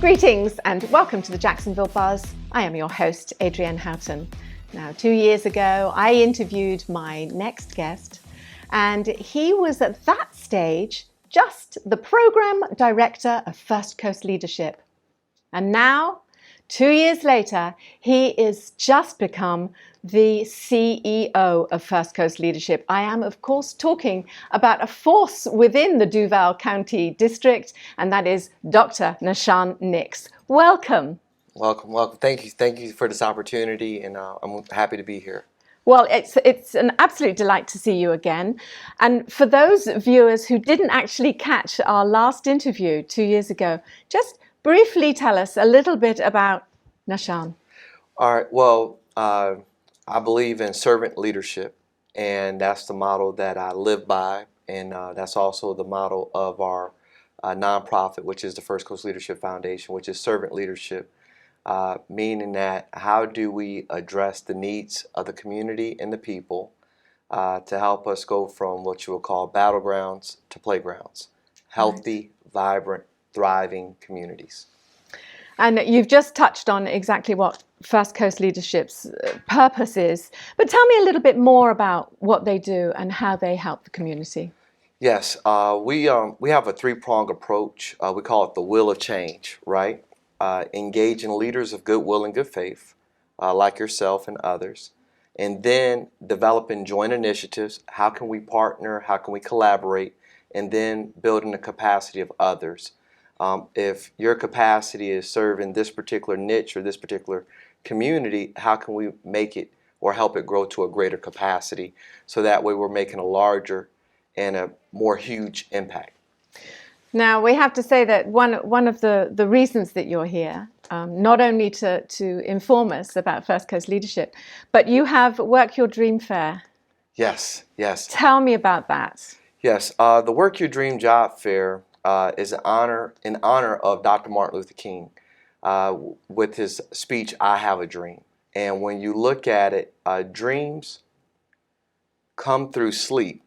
Greetings and welcome to the Jacksonville Buzz. I am your host, Adrienne. Now, 2 years ago, I interviewed my next guest, and he was at that stage just the program director of First Coast Leadership. And now, 2 years later, he is just become the CEO of First Coast Leadership. I am, of course, talking about a force within the Duval County District, and that is Dr. Nahshon Nicks. Welcome. Welcome. Thank you for this opportunity, and I'm happy to be here. Well, it's an absolute delight to see you again. And for those viewers who didn't actually catch our last interview 2 years ago, just briefly tell us a little bit about Nahshon. All right. Well, I believe in servant leadership, and that's the model that I live by, and that's also the model of our nonprofit, which is the First Coast Leadership Foundation, which is servant leadership, meaning that how do we address the needs of the community and the people to help us go from what you would call battlegrounds to playgrounds, healthy, vibrant, thriving communities. And you've just touched on exactly what First Coast Leadership's purpose is, but tell me a little bit more about what they do and how they help the community. Yes, we have a three-pronged approach. We call it the wheel of change, right? Engaging leaders of goodwill and good faith, like yourself and others, and then developing joint initiatives. How can we partner? How can we collaborate? And then building the capacity of others. If your capacity is serving this particular niche or this particular community, how can we make it or help it grow to a greater capacity so that way we're making a larger and a more huge impact? Now, we have to say that one of the reasons that you're here, not only to inform us about First Coast Leadership, but you have Work Your Dream Fair. Yes. Tell me about that. Yes, the Work Your Dream Job Fair is in honor of Dr. Martin Luther King with his speech, I Have a Dream. And when you look at it, dreams come through sleep,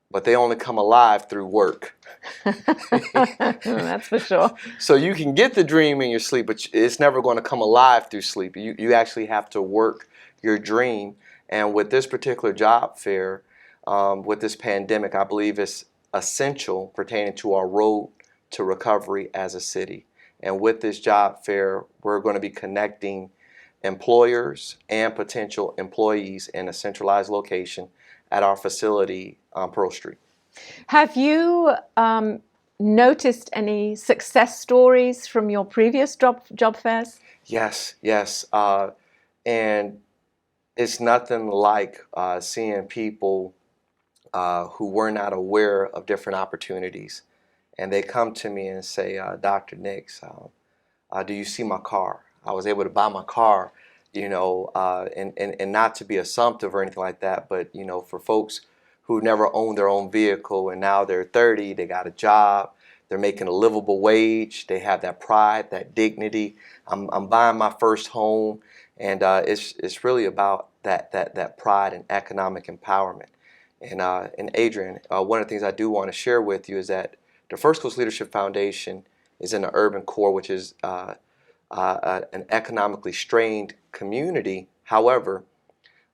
but they only come alive through work. That's for sure. So you can get the dream in your sleep, but it's never going to come alive through sleep. You actually have to work your dream. And with this particular job fair, with this pandemic, I believe it's essential pertaining to our road to recovery as a city. And with this job fair, we're going to be connecting employers and potential employees in a centralized location at our facility on Pearl Street. Have you noticed any success stories from your previous job fairs? Yes. And it's nothing like seeing people who were not aware of different opportunities. And they come to me and say, Dr. Nicks, do you see my car? I was able to buy my car, and not to be assumptive or anything like that, but, for folks who never owned their own vehicle and now they're 30, they got a job, they're making a livable wage, they have that pride, that dignity. I'm buying my first home, and it's really about that pride and economic empowerment. And Adrienne, one of the things I do want to share with you is that the First Coast Leadership Foundation is in the urban core, which is an economically strained community. However,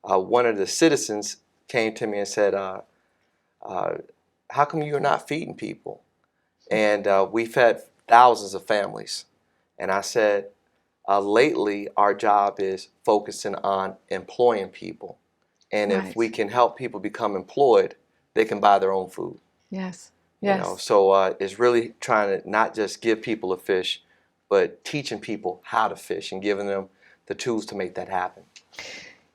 one of the citizens came to me and said, how come you're not feeding people? And we fed thousands of families. And I said, lately our job is focusing on employing people. And if we can help people become employed, they can buy their own food. Yes. So it's really trying to not just give people a fish, but teaching people how to fish and giving them the tools to make that happen.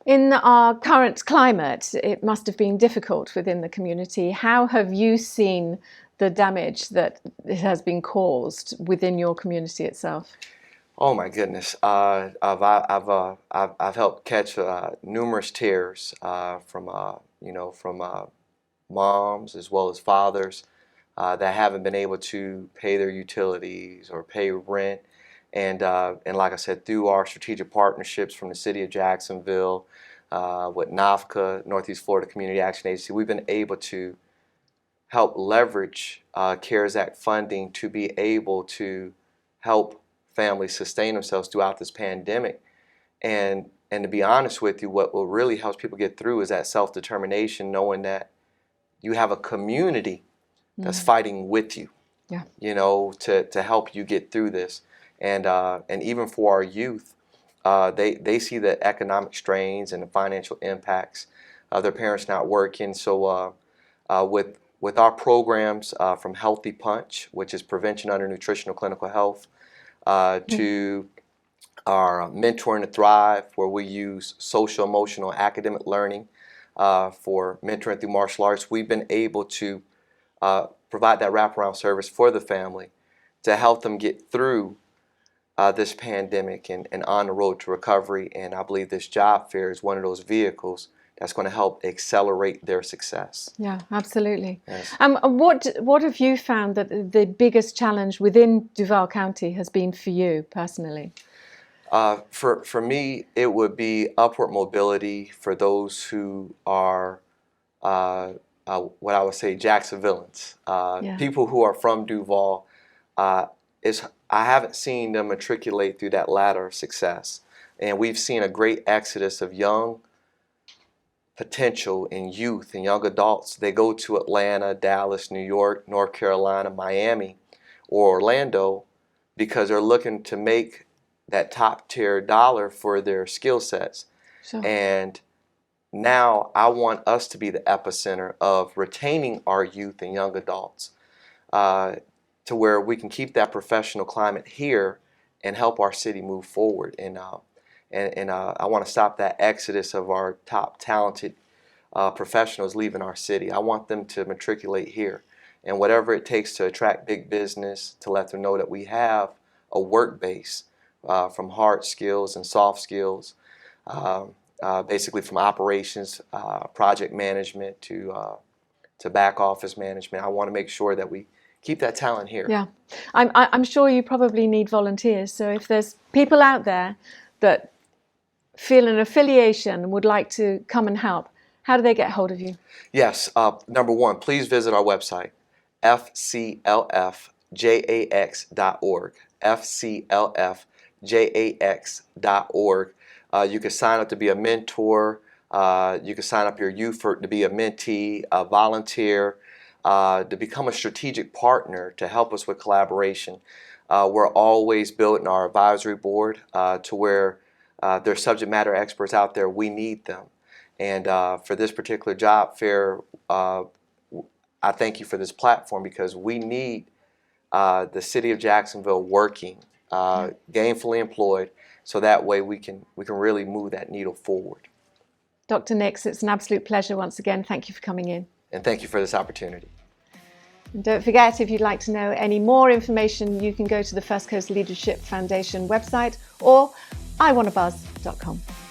In our current climate, it must have been difficult within the community. How have you seen the damage that has been caused within your community itself? Oh my goodness! I've helped catch numerous tears from moms as well as fathers that haven't been able to pay their utilities or pay rent, and like I said, through our strategic partnerships from the City of Jacksonville, with NAFCA, Northeast Florida Community Action Agency, we've been able to help leverage CARES Act funding to be able to help families sustain themselves throughout this pandemic. And to be honest with you, what really helps people get through is that self-determination, knowing that you have a community that's fighting with you, Yeah. you know, to help you get through this. And even for our youth, they see the economic strains and the financial impacts of their parents not working. So with our programs from Healthy Punch, which is prevention under nutritional clinical health, to our Mentoring to Thrive, where we use social, emotional, academic learning for mentoring through martial arts, we've been able to provide that wraparound service for the family to help them get through this pandemic and on the road to recovery. And I believe this job fair is one of those vehicles that's going to help accelerate their success. Yeah, absolutely. Yes. What have you found that the biggest challenge within Duval County has been for you personally? For me, it would be upward mobility for those who are what I would say Jacksonvilleans, people who are from Duval. I haven't seen them matriculate through that ladder of success, and we've seen a great exodus of young potential in youth and young adults. They go to Atlanta, Dallas, New York, North Carolina, Miami, or Orlando because they're looking to make that top tier dollar for their skill sets. Sure. And now I want us to be the epicenter of retaining our youth and young adults to where we can keep that professional climate here and help our city move forward. And I want to stop that exodus of our top talented professionals leaving our city. I want them to matriculate here. And whatever it takes to attract big business, to let them know that we have a work base from hard skills and soft skills, basically from operations, project management to back office management. I want to make sure that we keep that talent here. Yeah, I'm sure you probably need volunteers. So if there's people out there that feel an affiliation and would like to come and help, how do they get hold of you? Yes, number one, please visit our website, fclfjax.org, fclfjax.org. You can sign up to be a mentor. You can sign up your youth to be a mentee, a volunteer, to become a strategic partner to help us with collaboration. We're always building our advisory board to where there's subject matter experts out there. We need them. And for this particular job fair, I thank you for this platform because we need the city of Jacksonville working, gainfully employed, so that way we can really move that needle forward. Dr. Nicks, it's an absolute pleasure once again. Thank you for coming in. And thank you for this opportunity. And don't forget, if you'd like to know any more information, you can go to the First Coast Leadership Foundation website or iwannabuzz.com.